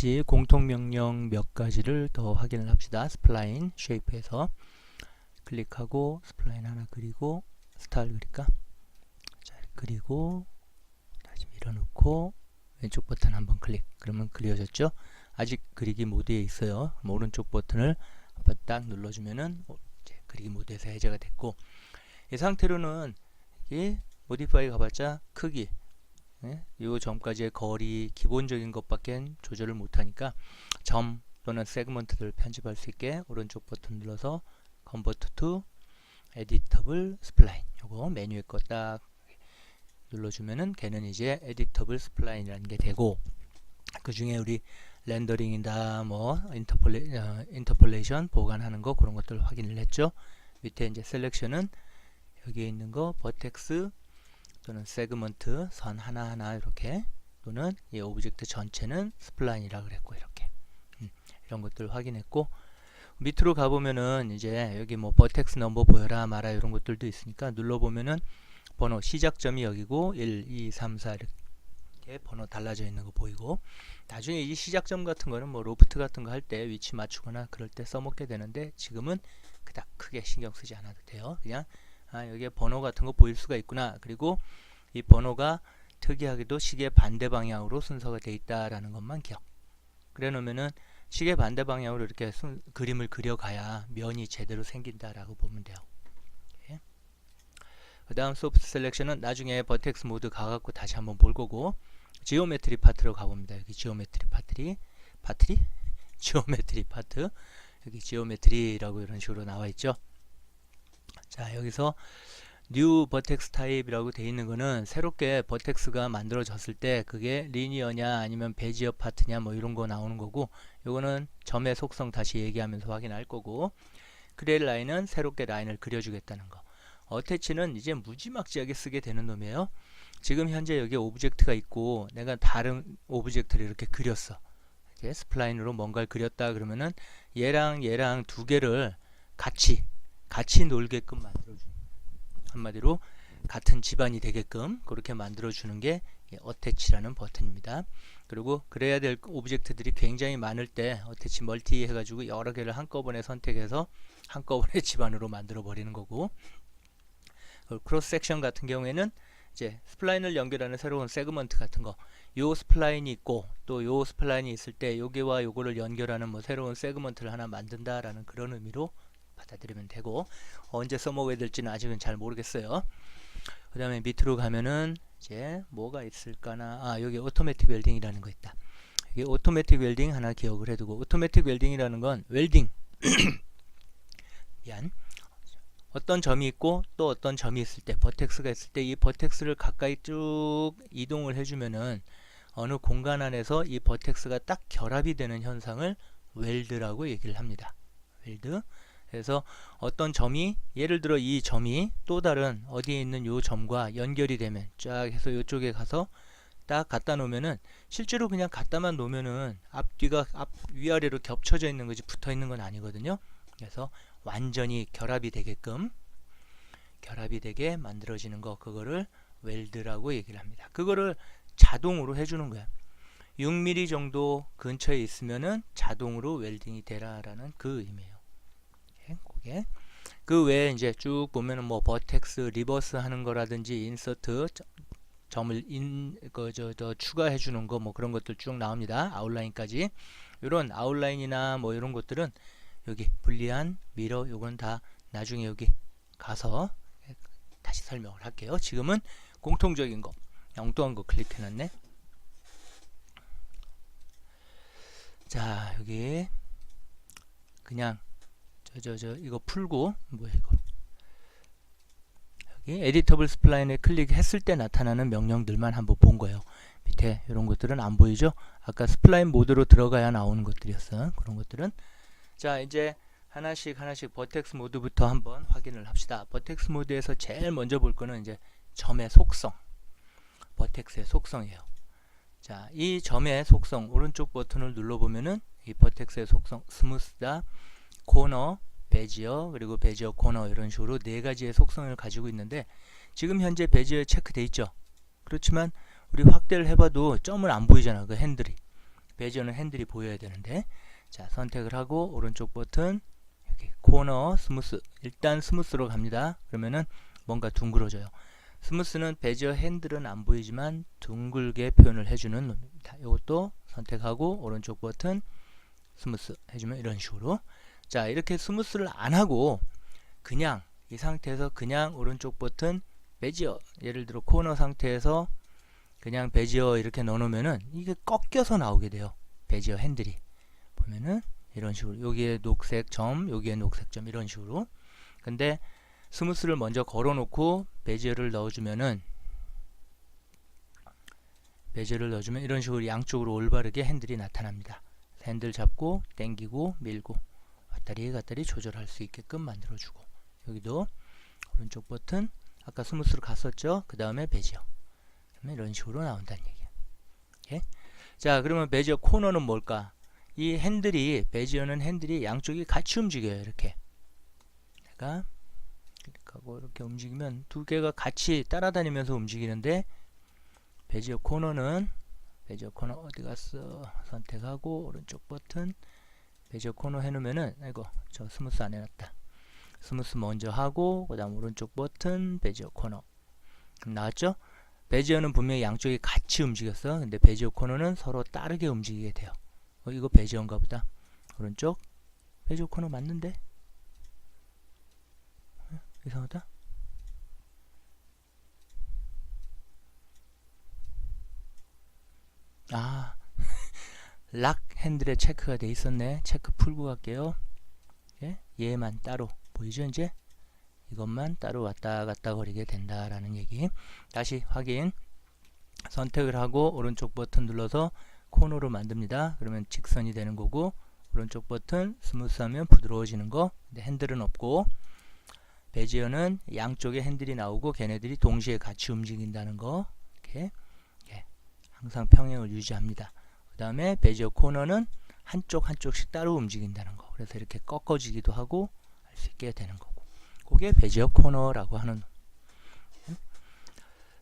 다시 공통명령 몇 가지를 더 확인을 합시다. 스플라인 쉐이프에서 클릭하고 스플라인 하나 그리고 스타일 그릴까? 자, 그리고 다시 밀어놓고 왼쪽 버튼 한번 클릭. 그러면 그려졌죠? 아직 그리기 모드에 있어요. 오른쪽 버튼을 한번 딱 눌러주면은 이제 그리기 모드에서 해제가 됐고, 이 상태로는 이 모디파이 가봤자 크기, 이 점까지의 거리 기본적인 것밖에 조절을 못하니까 점 또는 세그먼트들을 편집할 수 있게 오른쪽 버튼 눌러서 Convert to Editable Spline, 요거 메뉴에 거 딱 눌러주면은 걔는 이제 Editable Spline이라는 게 되고, 그 중에 우리 렌더링이다 뭐 인터폴레이션 보관하는 거 그런 것들 확인을 했죠. 밑에 이제 셀렉션은 여기에 있는 거 버텍스 또는 세그먼트 선 하나하나 이렇게, 또는 이 오브젝트 전체는 스플라인이라 그랬고, 이렇게 이런 것들 확인했고, 밑으로 가보면은 이제 여기 뭐 버텍스 넘버 보여라 마라 이런 것들도 있으니까 눌러보면은 번호 시작점이 여기고 1, 2, 3, 4 이렇게 번호 달라져 있는 거 보이고, 나중에 이 시작점 같은 거는 뭐 로프트 같은 거 할 때 위치 맞추거나 그럴 때 써먹게 되는데, 지금은 그닥 크게 신경 쓰지 않아도 돼요. 그냥 여기에 번호 같은 거 보일 수가 있구나. 그리고 이 번호가 특이하게도 시계 반대 방향으로 순서가 되어 있다라는 것만 기억. 그래 놓으면은 시계 반대 방향으로 이렇게 그림을 그려가야 면이 제대로 생긴다라고 보면 돼요. 그 다음 소프트 셀렉션은 나중에 버텍스 모드 가갖고 다시 한번 볼 거고, 지오메트리 파트로 가봅니다. 여기 지오메트리 지오메트리 파트, 여기 지오메트리라고 이런 식으로 나와 있죠. 자, 여기서 뉴 버텍스 타입이라고 되어 있는 거는 새롭게 버텍스가 만들어졌을 때 그게 리니어냐 아니면 베지어 파트냐 뭐 이런 거 나오는 거고, 요거는 점의 속성 다시 얘기하면서 확인할 거고, 크레일 라인은 새롭게 라인을 그려주겠다는 거. 어태치는 이제 무지막지하게 쓰게 되는 놈이에요. 지금 현재 여기 오브젝트가 있고 내가 다른 오브젝트를 이렇게 그렸어. 이제 스플라인으로 뭔가를 그렸다 그러면은 얘랑 두 개를 같이 놀게끔 만들어주는, 한마디로 같은 집안이 되게끔 그렇게 만들어주는 게 어태치라는 버튼입니다. 그리고 그래야 될 오브젝트들이 굉장히 많을 때 어태치 멀티 해가지고 여러 개를 한꺼번에 선택해서 한꺼번에 집안으로 만들어 버리는 거고, 크로스 섹션 같은 경우에는 이제 스플라인을 연결하는 새로운 세그먼트 같은 거, 요 스플라인이 있고 또 요 스플라인이 있을 때 여기와 요거를 연결하는 뭐 새로운 세그먼트를 하나 만든다라는 그런 의미로 받아들이면 되고, 언제 써먹어야 될지는 아직은 잘 모르겠어요. 그 다음에 밑으로 가면은 이제 뭐가 있을까나, 여기 오토매틱 웰딩이라는 거 있다. 여기 오토매틱 웰딩 하나 기억을 해두고, 오토매틱 웰딩이라는 건 웰딩 미안, 어떤 점이 있고 또 어떤 점이 있을 때, 버텍스가 있을 때 이 버텍스를 가까이 쭉 이동을 해주면은 어느 공간 안에서 이 버텍스가 딱 결합이 되는 현상을 웰드라고 얘기를 합니다. 웰드. 그래서 어떤 점이, 예를 들어 이 점이 또 다른 어디에 있는 요 점과 연결이 되면 쫙 해서 이쪽에 가서 딱 갖다 놓으면은, 실제로 그냥 갖다만 놓으면은 앞뒤가 위아래로 겹쳐져 있는 거지 붙어 있는 건 아니거든요. 그래서 완전히 결합이 되게 만들어지는 거, 그거를 웰드라고 얘기를 합니다. 그거를 자동으로 해주는 거야. 6mm 정도 근처에 있으면은 자동으로 웰딩이 되라라는 그 의미예요. 그게 그 외에 이제 쭉 보면은 뭐 버텍스 리버스 하는 거라든지 인서트 점을 추가해 주는 거 뭐 그런 것들 쭉 나옵니다. 아웃라인까지. 이런 아웃라인이나 뭐 이런 것들은 여기 불리한 미러, 요건 다 나중에 여기 가서 다시 설명을 할게요. 지금은 공통적인 거, 엉뚱한 거 클릭해놨네. 자, 여기 그냥 이거 풀고, 뭐야 이거, 여기 에디터블 스플라인에 클릭했을 때 나타나는 명령들만 한번 본 거예요. 밑에 이런 것들은 안 보이죠? 아까 스플라인 모드로 들어가야 나오는 것들이었어. 그런 것들은. 자, 이제 하나씩 버텍스 모드부터 한번 확인을 합시다. 버텍스 모드에서 제일 먼저 볼 거는 이제 점의 속성, 버텍스의 속성이에요. 자, 이 점의 속성, 오른쪽 버튼을 눌러보면은 이 버텍스의 속성, 스무스다, 코너, 베지어, 그리고 베지어 코너, 이런 식으로 네 가지의 속성을 가지고 있는데, 지금 현재 베지어 체크돼 있죠. 그렇지만 우리 확대를 해봐도 점을 안 보이잖아, 그 핸들이. 베지어는 핸들이 보여야 되는데, 자 선택을 하고 오른쪽 버튼 여기 코너 스무스, 일단 스무스로 갑니다. 그러면은 뭔가 둥그러져요. 스무스는 베지어 핸들은 안 보이지만 둥글게 표현을 해주는 놈입니다. 이것도 선택하고 오른쪽 버튼 스무스 해주면 이런 식으로. 자 이렇게 스무스를 안 하고 그냥 이 상태에서 그냥 오른쪽 버튼 베지어, 예를 들어 코너 상태에서 그냥 베지어 이렇게 넣어놓으면은 이게 꺾여서 나오게 돼요. 베지어 핸들이 보면은 이런 식으로, 여기에 녹색 점, 여기에 녹색 점, 이런 식으로. 근데 스무스를 먼저 걸어 놓고 베지어를 넣어주면 이런 식으로 양쪽으로 올바르게 핸들이 나타납니다. 핸들 잡고 당기고 밀고 왔다리 갔다리 조절할 수 있게끔 만들어주고, 여기도 오른쪽 버튼 아까 스무스로 갔었죠. 그 다음에 베지어, 그러면 이런 식으로 나온다는 얘기예요. 예? 자 그러면 베지어 코너는 뭘까? 이 핸들이, 베지어는 핸들이 양쪽이 같이 움직여요. 이렇게 내가 클릭하고 이렇게 움직이면 두 개가 같이 따라다니면서 움직이는데, 베지어 코너는, 베지어 코너 어디 갔어? 선택하고 오른쪽 버튼 베지어 코너 해놓으면은, 아이고 저 스무스 안 해놨다. 스무스 먼저 하고 그 다음 오른쪽 버튼 베지어 코너. 그럼 나왔죠? 베지어는 분명히 양쪽이 같이 움직였어. 근데 베지어 코너는 서로 다르게 움직이게 돼요. 이거 베지어인가 보다. 오른쪽 베지어 코너 맞는데? 이상하다. 아, 락 핸들에 체크가 돼 있었네. 체크 풀고 갈게요. 예? 얘만 따로 보이죠? 이제 이것만 따로 왔다 갔다 거리게 된다라는 얘기. 다시 확인. 선택을 하고 오른쪽 버튼 눌러서 코너로 만듭니다. 그러면 직선이 되는 거고, 오른쪽 버튼 스무스하면 부드러워지는 거. 근데 핸들은 없고, 베지어는 양쪽에 핸들이 나오고 걔네들이 동시에 같이 움직인다는 거. 이렇게 항상 평행을 유지합니다. 그 다음에 베지어 코너는 한쪽씩 따로 움직인다는 거. 그래서 이렇게 꺾어지기도 하고 할 수 있게 되는 거고, 그게 베지어 코너라고 하는.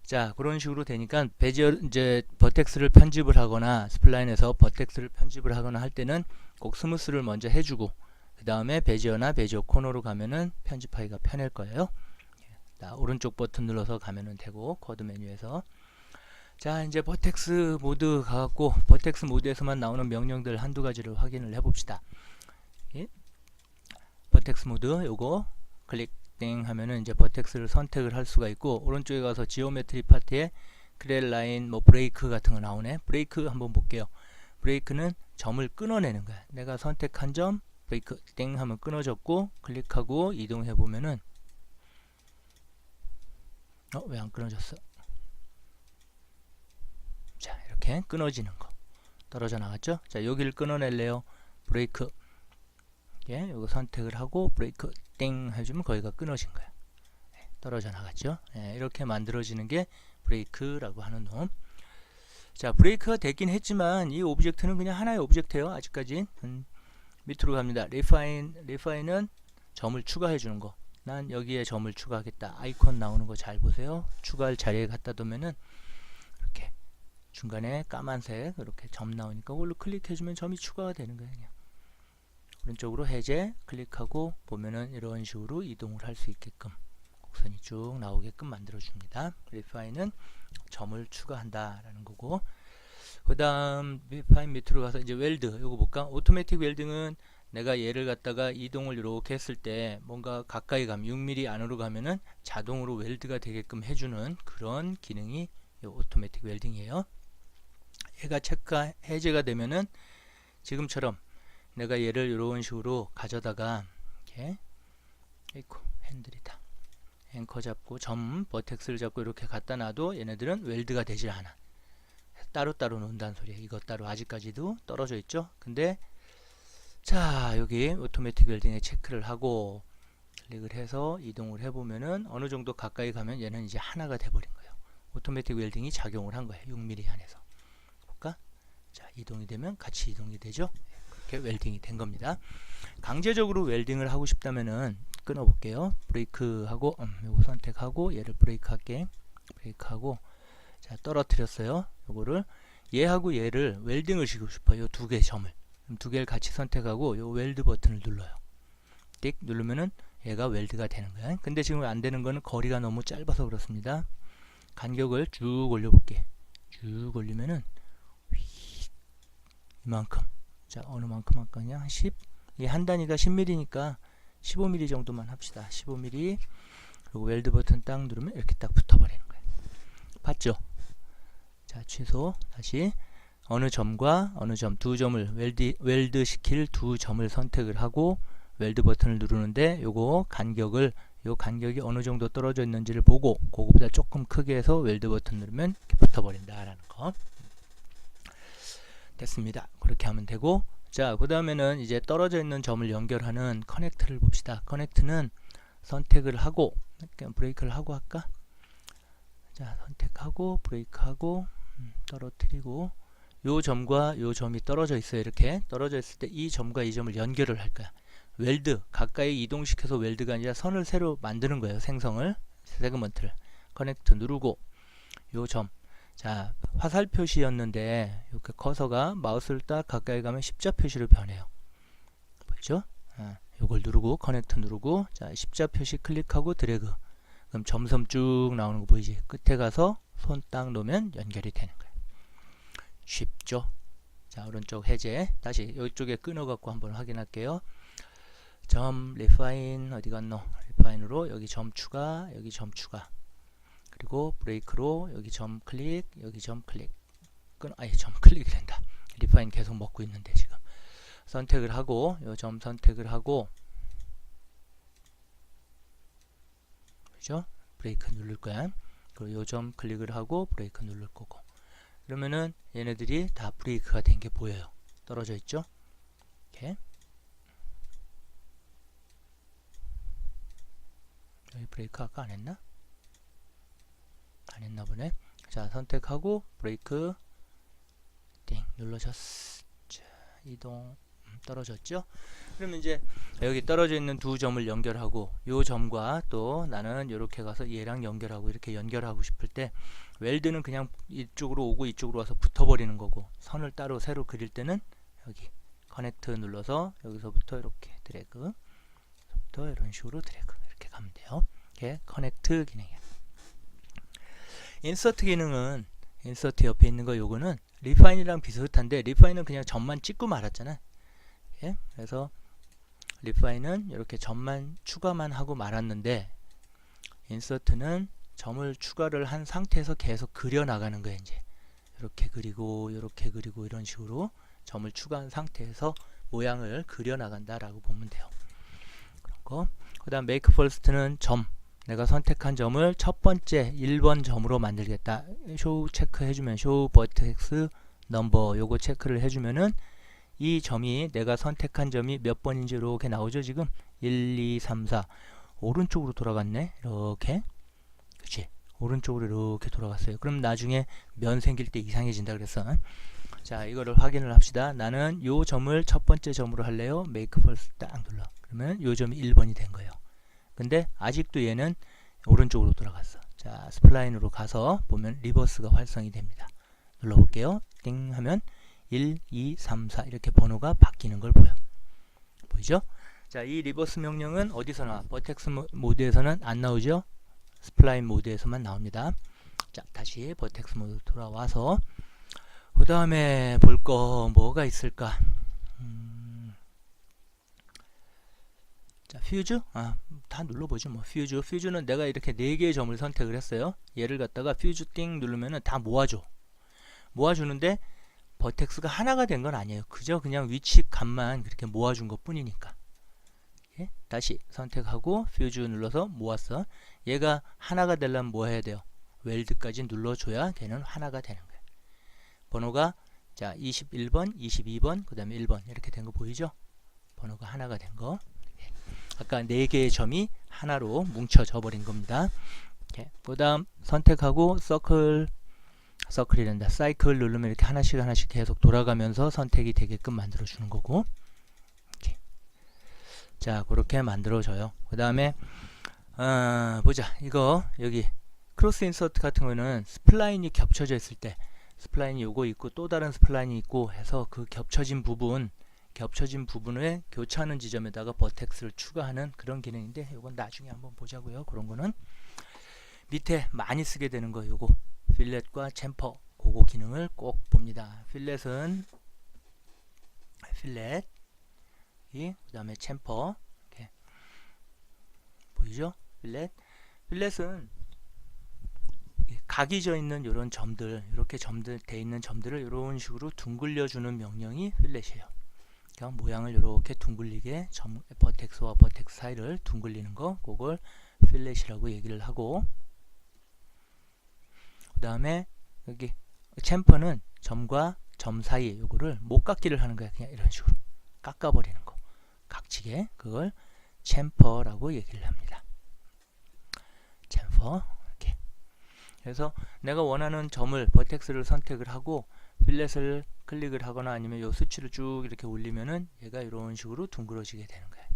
자 그런 식으로 되니까 베지어, 이제 버텍스를 편집을 하거나 스플라인에서 버텍스를 편집을 하거나 할 때는 꼭 스무스를 먼저 해주고 그 다음에 베지어나 베지어 코너로 가면은 편집하기가 편할 거예요. 자, 오른쪽 버튼 눌러서 가면은 되고, 코드 메뉴에서. 자 이제 버텍스 모드 가갖고 버텍스 모드에서만 나오는 명령들 한두 가지를 확인을 해봅시다. 예? 버텍스 모드 요거 클릭 땡 하면은 이제 버텍스를 선택을 할 수가 있고, 오른쪽에 가서 지오메트리 파트에 크렐 라인, 뭐 브레이크 같은 거 나오네. 브레이크 한번 볼게요. 브레이크는 점을 끊어내는 거야. 내가 선택한 점 브레이크 땡 하면 끊어졌고, 클릭하고 이동해 보면은 왜 안 끊어졌어? 자 이렇게 끊어지는 거 떨어져 나갔죠. 자 여기를 끊어낼래요. 브레이크, 예, 요거 선택을 하고 브레이크 땡 해주면 거기가 끊어진 거야. 떨어져 나갔죠. 예, 이렇게 만들어지는 게 브레이크라고 하는 놈. 자 브레이크가 됐긴 했지만 이 오브젝트는 그냥 하나의 오브젝트예요. 아직까지. 밑으로 갑니다. 리파인은 점을 추가해 주는 거. 난 여기에 점을 추가하겠다. 아이콘 나오는 거 잘 보세요. 추가할 자리에 갖다 두면은 이렇게 중간에 까만색 이렇게 점 나오니까 그걸로 클릭해주면 점이 추가가 되는 거예요. 그냥 오른쪽으로 해제 클릭하고 보면은 이런 식으로 이동을 할 수 있게끔 곡선이 쭉 나오게끔 만들어 줍니다. 리파인은 점을 추가한다 라는 거고, 그 다음 리파인 밑으로 가서 이제 웰드 요거 볼까? 오토매틱 웰딩은 내가 얘를 갖다가 이동을 이렇게 했을 때 뭔가 가까이 가면 6mm 안으로 가면은 자동으로 웰드가 되게끔 해주는 그런 기능이 요 오토매틱 웰딩이에요. 얘가 체크가 해제가 되면은 지금처럼 내가 얘를 이런 식으로 가져다가 이렇게, 에이쿠 핸들이다, 앵커 잡고 점 버텍스를 잡고 이렇게 갖다 놔도 얘네들은 웰드가 되질 않아. 따로따로 놓는다는 소리예요. 이것 따로 아직까지도 떨어져 있죠. 근데 자 여기 오토매틱 웰딩에 체크를 하고 클릭을 해서 이동을 해보면은 어느 정도 가까이 가면 얘는 이제 하나가 돼버린 거예요. 오토매틱 웰딩이 작용을 한 거예요. 6mm 안에서. 볼까? 자 이동이 되면 같이 이동이 되죠. 이렇게 웰딩이 된 겁니다. 강제적으로 웰딩을 하고 싶다면은 끊어 볼게요. 브레이크 하고 요거 선택하고 얘를 브레이크 할게. 브레이크 하고 자 떨어뜨렸어요. 요거를 얘하고 얘를 웰딩을 시키고 싶어요. 요 두 개의 점을. 그럼 두 개를 같이 선택하고 요 웰드 버튼을 눌러요. 띡 누르면은 얘가 웰드가 되는 거야. 근데 지금 안 되는 거는 거리가 너무 짧아서 그렇습니다. 간격을 쭉 올려볼게. 쭉 올리면은 이만큼. 자, 어느 만큼 할까? 그냥 10. 이 한 단위가 10mm니까 15mm 정도만 합시다. 15mm. 그리고 웰드 버튼 딱 누르면 이렇게 딱 붙어버리는 거예요. 봤죠? 자, 취소. 다시 어느 점과 어느 점 두 점을 웰드 시킬 두 점을 선택을 하고 웰드 버튼을 누르는데 요거 간격을 요 간격이 어느 정도 떨어져 있는지를 보고 그거보다 조금 크게 해서 웰드 버튼 누르면 이렇게 붙어버린다라는 거. 됐습니다. 그렇게 하면 되고, 자, 그 다음에는 이제 떨어져 있는 점을 연결하는 커넥트를 봅시다. 커넥트는 선택을 하고, 그냥 브레이크를 하고 할까? 자, 선택하고, 브레이크하고, 떨어뜨리고, 요 점과 요 점이 떨어져 있어요. 이렇게 떨어져 있을 때 이 점과 이 점을 연결을 할 거야. 웰드, 가까이 이동시켜서 웰드가 아니라 선을 새로 만드는 거예요. 생성을, 세그먼트를. 커넥트 누르고, 요 점. 자, 화살 표시였는데 이렇게 커서가 마우스를 딱 가까이 가면 십자 표시로 변해요. 보이죠? 요걸 누르고 커넥트 누르고, 자, 십자 표시 클릭하고 드래그. 그럼 점섬 쭉 나오는 거 보이지? 끝에 가서 손 딱 놓으면 연결이 되는 거예요. 쉽죠? 자, 오른쪽 해제. 다시 이쪽에 끊어 갖고 한번 확인할게요. 점 리파인 어디 갔노? 리파인으로 여기 점 추가, 여기 점 추가. 그리고 브레이크로 여기 점 클릭, 여기 점 클릭. 아예 점 클릭이 된다. 리파인 계속 먹고 있는데 지금. 선택을 하고 요 점 선택을 하고, 그죠? 브레이크 누를 거야. 그리고 요 점 클릭을 하고 브레이크 누를 거고. 그러면은 얘네들이 다 브레이크가 된 게 보여요. 떨어져 있죠? 이렇게. 여기 브레이크 아까 안 했나? 안 했나 보네. 자, 선택하고 브레이크 띵 눌러줬어. 자, 이동. 떨어졌죠? 그러면 이제 여기 떨어져 있는 두 점을 연결하고 요 점과 또 나는 이렇게 가서 얘랑 연결하고 이렇게 연결하고 싶을 때 웰드는 그냥 이쪽으로 오고 이쪽으로 와서 붙어버리는 거고, 선을 따로 새로 그릴 때는 여기 커넥트 눌러서 여기서부터 이렇게 드래그, 부터 이런 식으로 드래그 이렇게 가면 돼요. 이게 커넥트 기능이에요. 인서트 기능은 인서트 옆에 있는 거, 요거는 리파인이랑 비슷한데 리파인은 그냥 점만 찍고 말았잖아. 예? 그래서 리파인은 이렇게 점만 추가만 하고 말았는데 인서트는 점을 추가를 한 상태에서 계속 그려 나가는 거예요. 이제 이렇게 그리고 이렇게 그리고 이런 식으로 점을 추가한 상태에서 모양을 그려 나간다라고 보면 돼요. 그런 거. 그다음 make first는 점, 내가 선택한 점을 첫 번째 1번 점으로 만들겠다. 쇼 체크 해주면 쇼 버텍스 넘버 요거 체크를 해주면은 이 점이 내가 선택한 점이 몇 번인지 이렇게 나오죠. 지금 1, 2, 3, 4 오른쪽으로 돌아갔네. 이렇게, 그치? 오른쪽으로 이렇게 돌아갔어요. 그럼 나중에 면 생길 때 이상해진다 그랬어. 자, 이거를 확인을 합시다. 나는 요 점을 첫 번째 점으로 할래요. make first 딱 눌러. 그러면 요 점이 1번이 된 거예요. 근데 아직도 얘는 오른쪽으로 돌아갔어. 자, 스플라인으로 가서 보면 리버스가 활성이 됩니다. 눌러볼게요. 띵 하면 1, 2, 3, 4 이렇게 번호가 바뀌는 걸 보이죠? 자, 이 리버스 명령은 어디서 나와? 버텍스 모드에서는 안 나오죠? 스플라인 모드에서만 나옵니다. 자, 다시 버텍스 모드 돌아와서 그 다음에 볼 거 뭐가 있을까? 자, 퓨즈? 다 눌러보죠. 뭐 퓨즈는 내가 이렇게 4개의 점을 선택을 했어요. 얘를 갖다가 퓨즈 띵 누르면은 다 모아주는데 버텍스가 하나가 된 건 아니에요. 그저 그냥 위치 값만 그렇게 모아준 것 뿐이니까. 예? 다시 선택하고 퓨즈 눌러서 모았어. 얘가 하나가 되려면 뭐 해야 돼요? 웰드까지 눌러줘야 걔는 하나가 되는 거예요. 번호가 자 21번, 22번, 그 다음에 1번 이렇게 된 거 보이죠? 번호가 하나가 된 거. 예. 아까 4개의 점이 하나로 뭉쳐져 버린 겁니다. 예. 그 다음 선택하고 서클이 된다. 사이클 누르면 이렇게 하나씩 계속 돌아가면서 선택이 되게끔 만들어 주는 거고. 이렇게. 자, 그렇게 만들어져요. 그 다음에 보자. 이거 여기 크로스 인서트 같은 거는 스플라인이 겹쳐져 있을 때 스플라인이 요거 있고 또 다른 스플라인이 있고 해서 그 겹쳐진 부분을 교차하는 지점에다가 버텍스를 추가하는 그런 기능인데 요건 나중에 한번 보자고요. 그런 거는 밑에 많이 쓰게 되는 거 요거 필렛과 챔퍼 그거 기능을 꼭 봅니다. 필렛이 그 다음에 챔퍼 이렇게 보이죠? 필렛은 각이 져 있는 이런 점들, 이렇게 점들 돼 있는 점들을 이런 식으로 둥글려 주는 명령이 필렛이에요. 그러니까 모양을 이렇게 둥글리게 버텍스와 버텍스 사이를 둥글리는 거, 그걸 필렛이라고 얘기를 하고, 그 다음에 여기 챔퍼는 점과 점 사이 요거를 못 깎기를 하는 거야. 그냥 이런 식으로 깎아버리는 거, 각지게, 그걸 챔퍼라고 얘기를 합니다. 챔퍼. 이렇게. 그래서 내가 원하는 점을 버텍스를 선택을 하고 필렛을 클릭을 하거나 아니면 요 수치를 쭉 이렇게 올리면은 얘가 이런 식으로 둥그러지게 되는 거예요.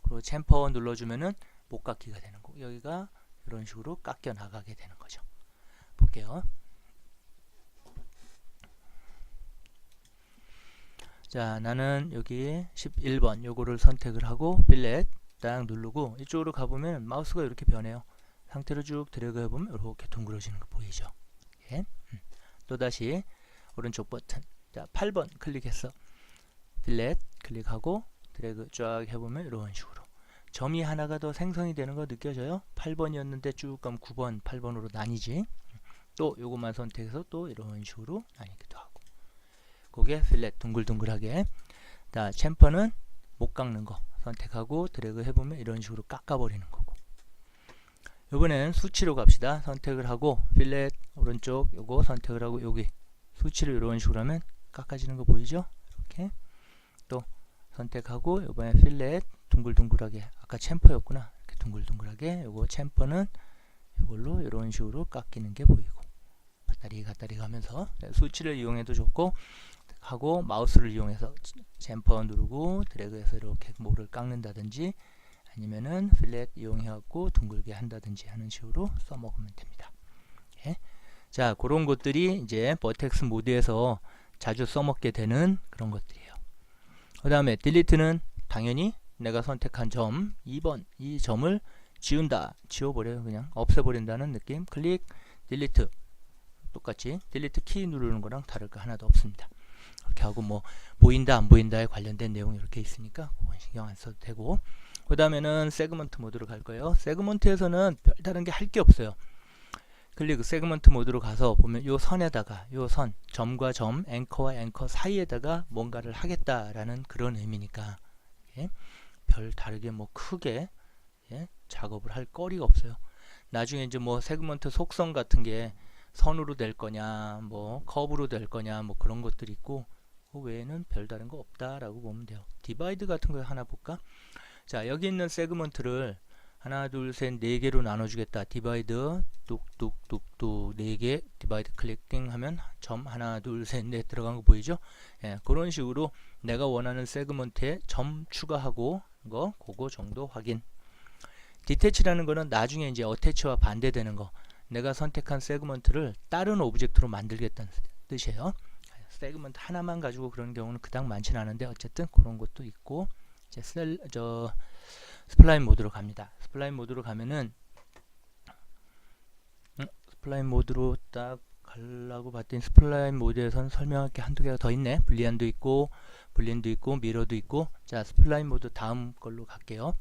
그리고 챔퍼 눌러주면은 못 깎기가 되는 거. 여기가 이런 식으로 깎여 나가게 되는 거죠. 볼게요. 자, 나는 여기 11번 요거를 선택을 하고 필렛 딱 누르고 이쪽으로 가보면 마우스가 이렇게 변해요. 상태로 쭉 드래그 해보면 이렇게 둥그러지는 거 보이죠? 예. 또다시 오른쪽 버튼, 자 8번 클릭해서 필렛 클릭하고 드래그 쫙 해보면 이런 식으로 점이 하나가 더 생성이 되는 거 느껴져요? 8번이었는데 쭉 가면 9번, 8번으로 나뉘지. 또 요것만 선택해서 또 이런 식으로 나뉘기도 하고, 그게 필렛 둥글둥글하게. 자, 챔퍼는 못 깎는 거 선택하고 드래그 해보면 이런 식으로 깎아버리는 거고. 이번엔 수치로 갑시다. 선택을 하고 필렛 오른쪽 요거 선택을 하고 여기 수치를 이런 식으로 하면 깎아지는 거 보이죠? 이렇게 또 선택하고 이번에 필렛 둥글둥글하게, 아까 챔퍼였구나. 이렇게 둥글둥글하게 요거 챔퍼는 이걸로 이런 식으로 깎이는 게 보이고, 갔다리 가면서 수치를 이용해도 좋고, 하고 마우스를 이용해서 챔퍼 누르고 드래그해서 이렇게 목을 깎는다든지 아니면은 필렛 이용해 갖고 둥글게 한다든지 하는 식으로 써먹으면 됩니다. 예. 자, 그런 것들이 이제 버텍스 모드에서 자주 써먹게 되는 그런 것들이에요. 그 다음에 딜리트는 당연히 내가 선택한 점 2번 이 점을 지운다, 지워버려요. 그냥 없애버린다는 느낌. 클릭 딜리트, 똑같이 딜리트 키 누르는 거랑 다를 거 하나도 없습니다. 이렇게 하고 뭐 보인다 안 보인다에 관련된 내용이 이렇게 있으니까 그건 신경 안 써도 되고, 그 다음에는 세그먼트 모드로 갈 거예요. 세그먼트에서는 별다른 게 할 게 없어요. 클릭 세그먼트 모드로 가서 보면 요 선에다가 요 선, 점과 점, 앵커와 앵커 사이에다가 뭔가를 하겠다라는 그런 의미니까 예? 별 다르게 뭐 크게 예? 작업을 할 거리가 없어요. 나중에 이제 뭐 세그먼트 속성 같은 게 선으로 될 거냐, 뭐 커브로 될 거냐, 뭐 그런 것들이 있고, 그 외에는 별다른 거 없다라고 보면 돼요. 디바이드 같은 거 하나 볼까? 자, 여기 있는 세그먼트를 하나, 둘, 셋, 네 개로 나눠주겠다. 디바이드 뚝뚝뚝뚝 4개 디바이드 클릭하면 점 하나, 둘, 셋, 넷 들어간 거 보이죠? 예, 그런 식으로 내가 원하는 세그먼트에 점 추가하고 거 그거 정도 확인. 디태치라는 거는 나중에 이제 어태치와 반대되는 거. 내가 선택한 세그먼트를 다른 오브젝트로 만들겠다는 뜻이에요. 세그먼트 하나만 가지고 그런 경우는 그닥 많지는 않은데 어쨌든 그런 것도 있고, 이제 스플라인 모드로 갑니다. 스플라인 모드로 가면은 스플라인 모드로 딱 가려고 봤더니 스플라인 모드에서는 설명할 게 한두 개가 더 있네. 불리안도 있고 블린도 있고 미러도 있고. 자, 스플라인 모드 다음 걸로 갈게요.